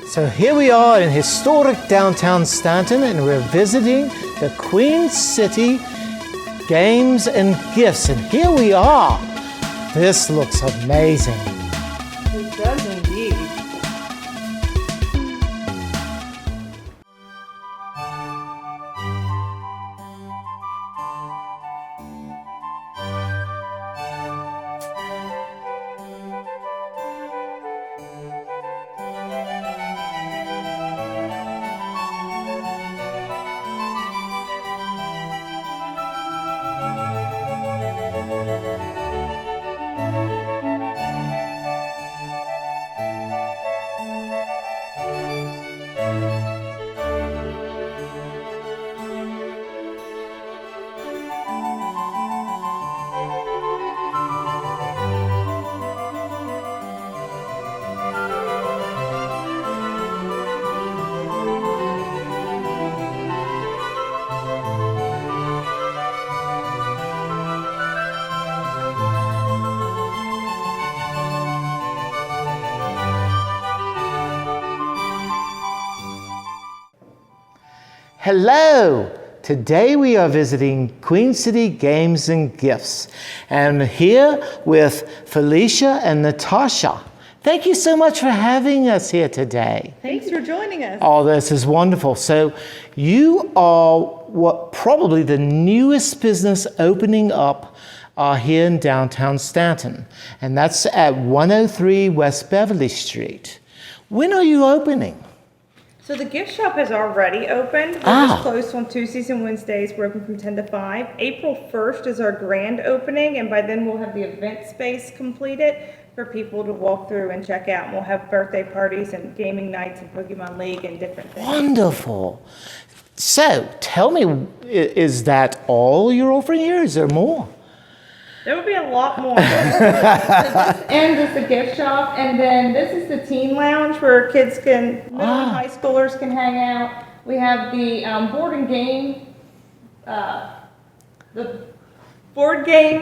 So here we are in historic downtown Staunton, and we're visiting the Queen City Games and Gifts. And here we are. This looks amazing. It does indeed. Hello! Today we are visiting Queen City Games and Gifts, and here with Felicia and Natasha. Thank you so much for having us here today. Thanks for joining us. Oh, this is wonderful. So you are probably the newest business opening up here in downtown Staunton, and that's at 103 West Beverly Street. When are you opening? So the gift shop has already opened. We're just closed on Tuesdays and Wednesdays. We're open from 10 to 5. April 1st is our grand opening, and by then we'll have the event space completed for people to walk through and check out. And we'll have birthday parties and gaming nights and Pokemon League and different things. Wonderful. So tell me, is that all you're offering here? Is there more? There would be a lot more. So this end is the gift shop, and then this is the teen lounge where kids can, middle and high schoolers can hang out. We have the board and game,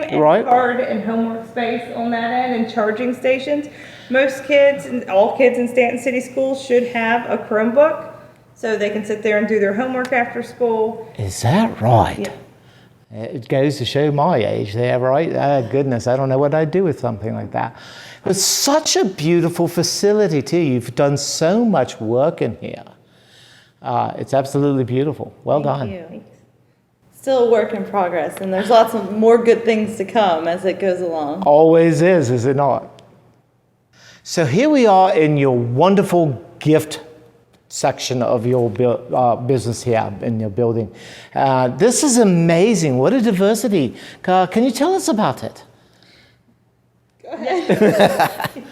and card and homework space on that end, and charging stations. Most kids, and all kids in Staunton City Schools should have a Chromebook, so they can sit there and do their homework after school. Is that right? Yeah. It goes to show my age there, right? Goodness, I don't know what I'd do with something like that. It's such a beautiful facility too. You've done so much work in here. It's absolutely beautiful. Well done. Thank you. Still a work in progress, and there's lots of more good things to come as it goes along. Always is it not? So here we are in your wonderful gift section of your business here in your building. This is amazing. What a diversity. Can you tell us about it? Go ahead.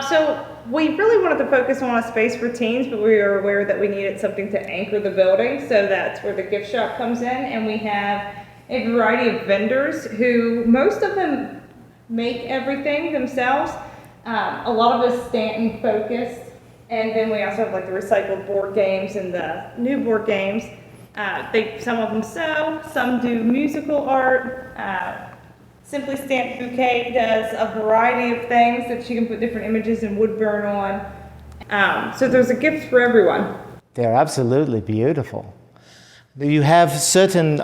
So we really wanted to focus on a space for teens, but we were aware that we needed something to anchor the building, so that's where the gift shop comes in, and we have a variety of vendors who, most of them make everything themselves. A lot of us Staunton focused. And then we also have like the recycled board games and the new board games. Some of them sew, some do musical art. Simply Stamped Bouquet does a variety of things that you can put different images and wood burn on. So there's a gift for everyone. They're absolutely beautiful. You have certain,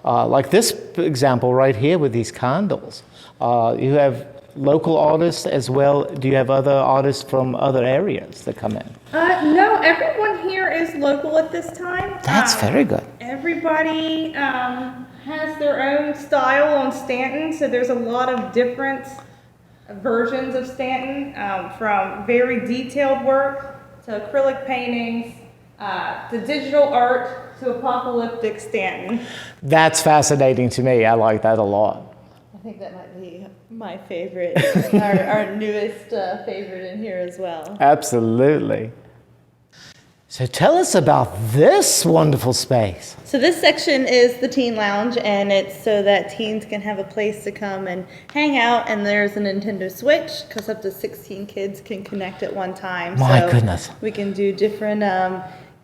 like this example right here with these candles. You have local artists as well. Do you have other artists from other areas that come in? No, everyone here is local at this time. That's very good. Everybody has their own style on Staunton, so there's a lot of different versions of Staunton, from very detailed work to acrylic paintings to digital art to apocalyptic Staunton. That's fascinating to me. I like that a lot. I think that might be my favorite, our newest favorite in here as well. Absolutely. So tell us about this wonderful space. So this section is the teen lounge, and it's so that teens can have a place to come and hang out, and there's a Nintendo Switch because up to 16 kids can connect at one time. My goodness. We can do different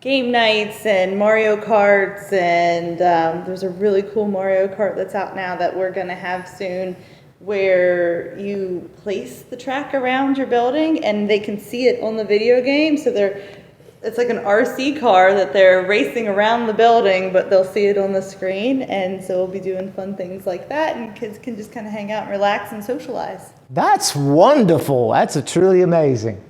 game nights and Mario Karts, and there's a really cool Mario Kart that's out now that we're going to have soon. where you place the track around your building and they can see it on the video game. So it's like an RC car that they're racing around the building, but they'll see it on the screen. And so we'll be doing fun things like that, and kids can just kind of hang out and relax and socialize. That's wonderful. That's truly amazing.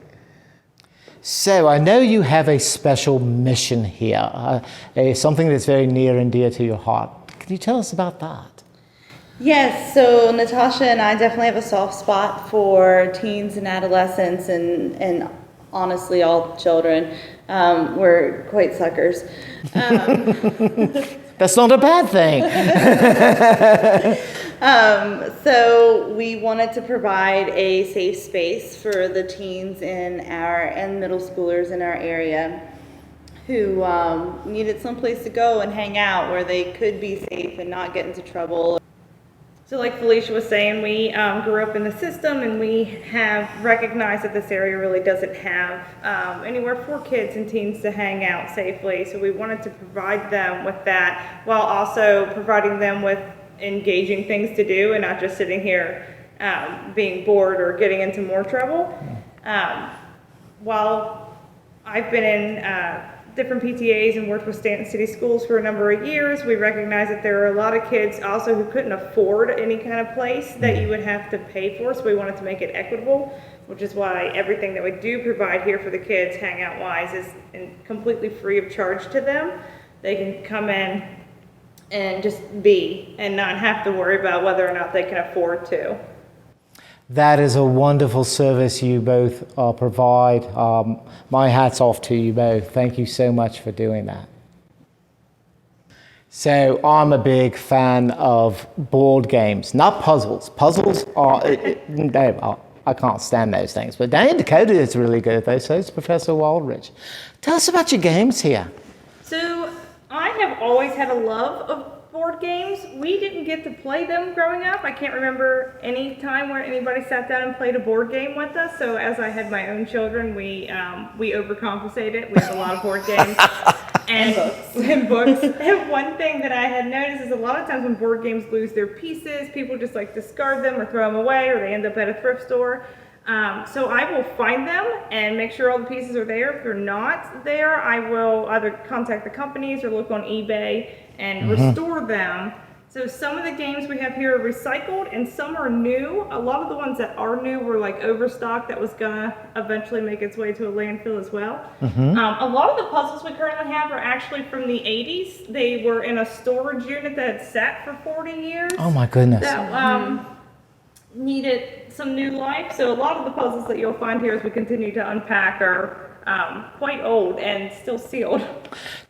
So I know you have a special mission here, something that's very near and dear to your heart. Can you tell us about that? Yes, so Natasha and I definitely have a soft spot for teens and adolescents and honestly all children. We're quite suckers. That's not a bad thing. So we wanted to provide a safe space for the teens and middle schoolers in our area who needed someplace to go and hang out where they could be safe and not get into trouble. So like Felicia was saying, we grew up in the system, and we have recognized that this area really doesn't have anywhere for kids and teens to hang out safely. So we wanted to provide them with that while also providing them with engaging things to do and not just sitting here being bored or getting into more trouble. While I've been in different PTAs and worked with Staunton City Schools for a number of years, we recognize that there are a lot of kids also who couldn't afford any kind of place that you would have to pay for, so we wanted to make it equitable, which is why everything that we do provide here for the kids, hangout-wise, is completely free of charge to them. They can come in and just be and not have to worry about whether or not they can afford to. That is a wonderful service you both provide. My hat's off to you both. Thank you so much for doing that. So I'm a big fan of board games, not puzzles. Puzzles are, I can't stand those things. But down in Dakota is really good at those, so is Professor Waldridge. Tell us about your games here. So I have always had a love of board games. We didn't get to play them growing up. I can't remember any time where anybody sat down and played a board game with us. So as I had my own children, we overcompensated. We had a lot of board games and books. And one thing that I had noticed is a lot of times when board games lose their pieces, people just like discard them or throw them away, or they end up at a thrift store. So I will find them and make sure all the pieces are there. If they're not there, I will either contact the companies or look on eBay and restore them. So some of the games we have here are recycled and some are new. A lot of the ones that are new were like overstock that was gonna eventually make its way to a landfill as well. A lot of the puzzles we currently have are actually from the 80s. They were in a storage unit that had sat for 40 years. Oh my goodness. That needed some new life. So a lot of the puzzles that you'll find here as we continue to unpack are quite old and still sealed.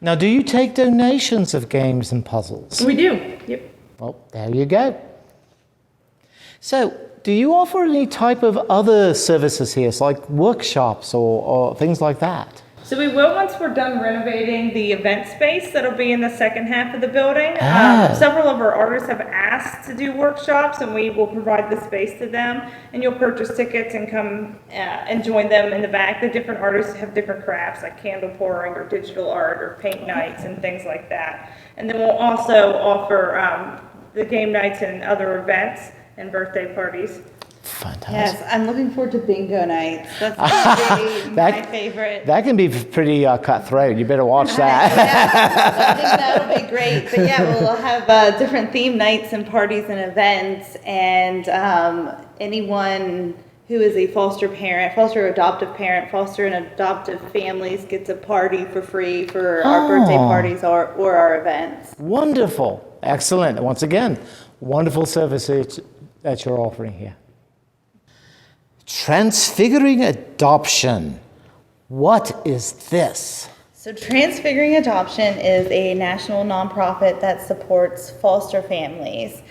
Now, do you take donations of games and puzzles? We do, yep. Well, there you go. So, do you offer any type of other services here, so like workshops or things like that? So we will once we're done renovating the event space that'll be in the second half of the building. Several of our artists have asked to do workshops, and we will provide the space to them. And you'll purchase tickets and come and join them in the back. The different artists have different crafts like candle pouring or digital art or paint nights and things like that. And then we'll also offer the game nights and other events and birthday parties. Fantastic. Yes, I'm looking forward to bingo nights. That's gonna be my favorite. That can be pretty cutthroat. You better watch that. Yeah, I think that'll be great. But yeah, we'll have different theme nights and parties and events, and anyone who is a foster parent, foster adoptive parent, foster and adoptive families gets a party for free for our birthday parties or our events. Wonderful. Excellent. Once again, wonderful services that you're offering here. Transfiguring Adoption. What is this? So Transfiguring Adoption is a national nonprofit that supports foster families.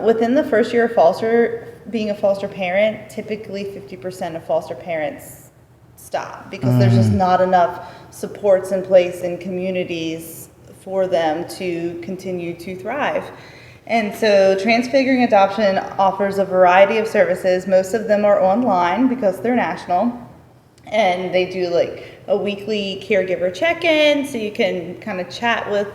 Within the first year of being a foster parent, typically 50% of foster parents stop because there's just not enough supports in place in communities for them to continue to thrive. And so Transfiguring Adoption offers a variety of services. Most of them are online because they're national. And they do like a weekly caregiver check-in, so you can kind of chat with,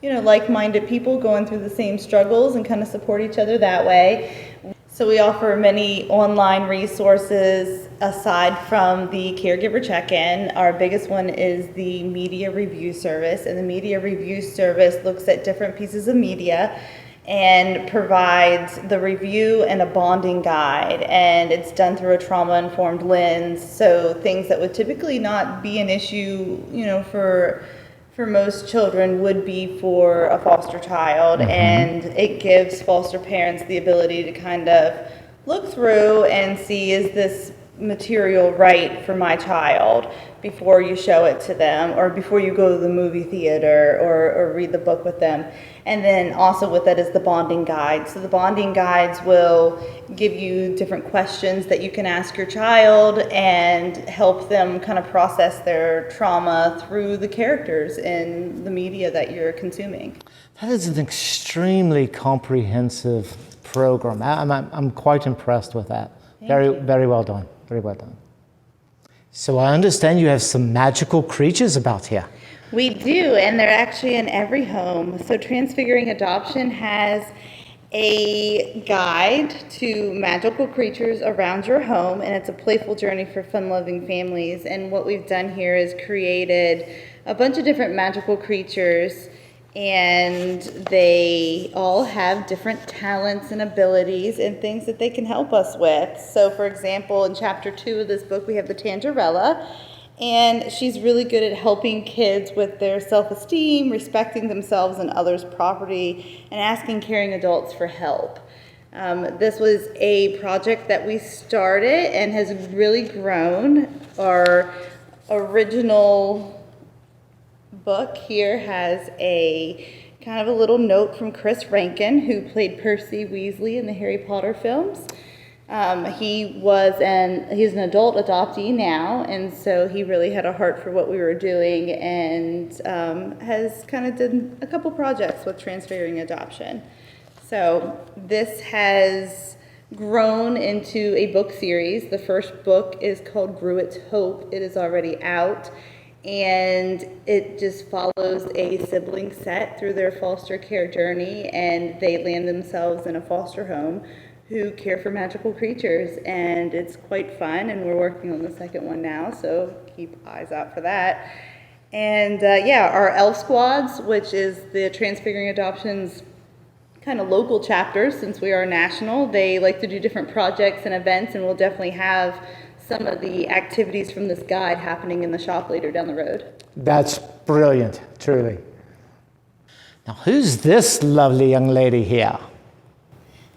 like-minded people going through the same struggles and kind of support each other that way. So we offer many online resources aside from the caregiver check-in. Our biggest one is the media review service, and the media review service looks at different pieces of media and provides the review and a bonding guide, and it's done through a trauma-informed lens. So things that would typically not be an issue, for most children would be for a foster child, and it gives foster parents the ability to kind of look through and see, is this material right for my child, before you show it to them or before you go to the movie theater or read the book with them. And then also with that is the bonding guide. So the bonding guides will give you different questions that you can ask your child and help them kind of process their trauma through the characters in the media that you're consuming. That is an extremely comprehensive program. I'm quite impressed with that. Very well done. Very well done. So I understand you have some magical creatures about here. We do, and they're actually in every home. So Transfiguring Adoption has a guide to magical creatures around your home, and it's a playful journey for fun-loving families. And what we've done here is created a bunch of different magical creatures, and they all have different talents and abilities and things that they can help us with. So for example, in chapter 2 of this book, we have the Tangerella, and she's really good at helping kids with their self-esteem, respecting themselves and others' property, and asking caring adults for help. This was a project that we started and has really grown. Our original book here has a kind of a little note from Chris Rankin, who played Percy Weasley in the Harry Potter films. He's an adult adoptee now, and so he really had a heart for what we were doing, and has kind of done a couple projects with Transfiguring Adoption. So this has grown into a book series. The first book is called Gruet's Hope. It is already out, and it just follows a sibling set through their foster care journey, and they land themselves in a foster home who care for magical creatures, and it's quite fun, and we're working on the second one now, so keep eyes out for that. And our Elf Squads, which is the Transfiguring Adoption's kind of local chapters, since we are national, they like to do different projects and events, and we'll definitely have some of the activities from this guide happening in the shop later down the road. That's brilliant, truly. Now, who's this lovely young lady here?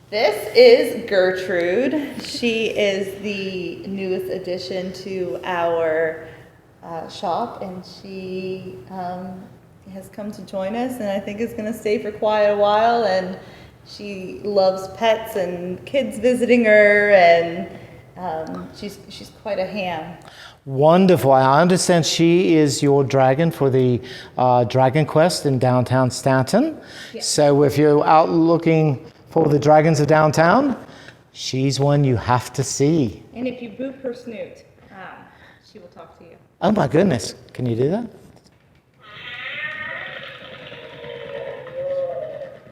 This is Gertrude. She is the newest addition to our shop, and she has come to join us, and I think is going to stay for quite a while, and she loves pets and kids visiting her, and she's quite a ham. Wonderful. I understand she is your dragon for the Dragon Quest in downtown Staunton. Yeah. So if you're out looking for the dragons of downtown, she's one you have to see. And if you boop her snoot, she will talk to you. Oh my goodness. Can you do that?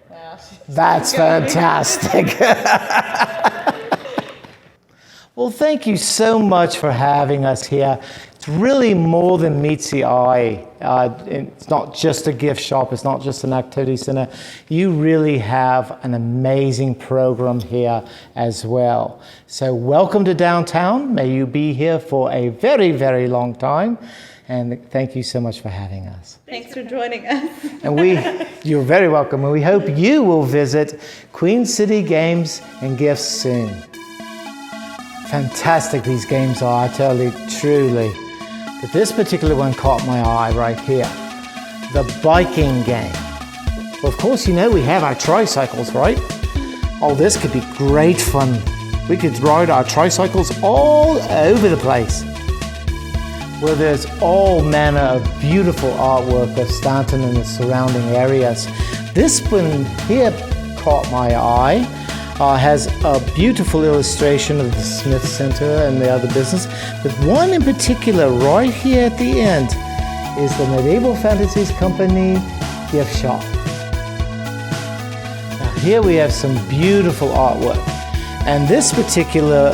Wow, that's fantastic. Well, thank you so much for having us here. It's really more than meets the eye. It's not just a gift shop. It's not just an activity center. You really have an amazing program here as well. So welcome to downtown. May you be here for a very, very long time. And thank you so much for having us. Thanks for joining us. And you're very welcome. And we hope you will visit Queen City Games and Gifts soon. Fantastic these games are, I tell you, truly. But this particular one caught my eye right here. The biking game. Well, of course, we have our tricycles, right? Oh, this could be great fun. We could ride our tricycles all over the place. Where there's all manner of beautiful artwork of Staunton and the surrounding areas. This one here caught my eye. Has a beautiful illustration of the Smith Center and the other business, but one in particular right here at the end is the Medieval Fantasies Company gift shop. Now here we have some beautiful artwork. And this particular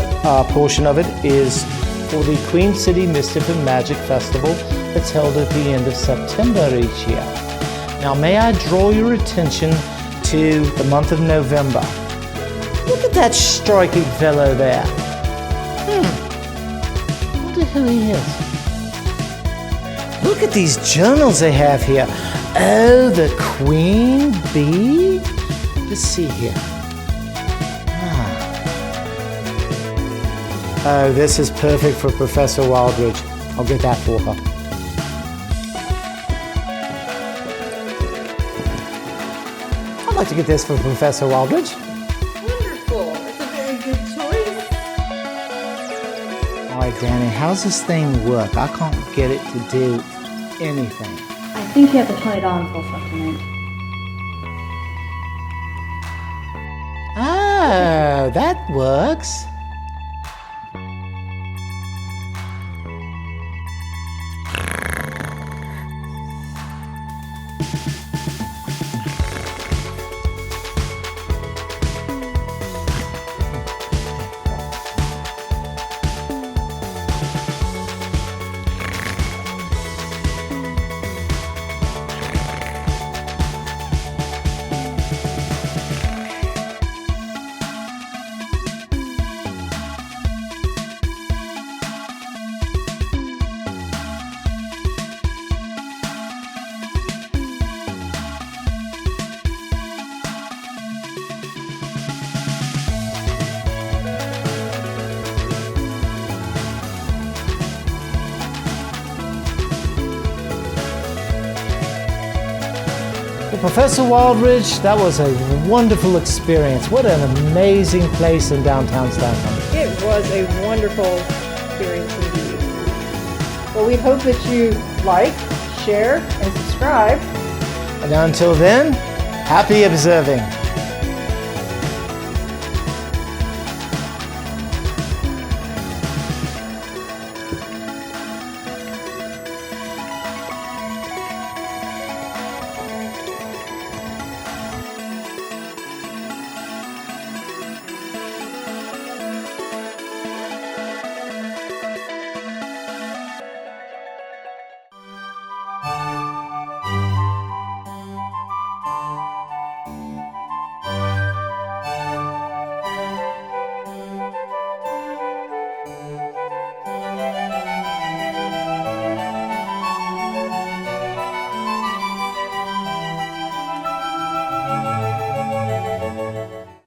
portion of it is for the Queen City Mystic and Magic Festival that's held at the end of September each year. Now, may I draw your attention to the month of November? Look at that striking fellow there. Wonder who he is. Look at these journals they have here. Oh, the Queen Bee? Let's see here. Oh, this is perfect for Professor Wildridge. I'll get that for her. I'd like to get this for Professor Wildridge. Wonderful. That's a very good choice. All right, Danny, how's this thing work? I can't get it to do anything. I think you have to turn it on for something. Oh, that works. Professor Wildridge, that was a wonderful experience. What an amazing place in downtown Staunton. It was a wonderful experience indeed. Well, we hope that you like, share, and subscribe. And until then, happy observing.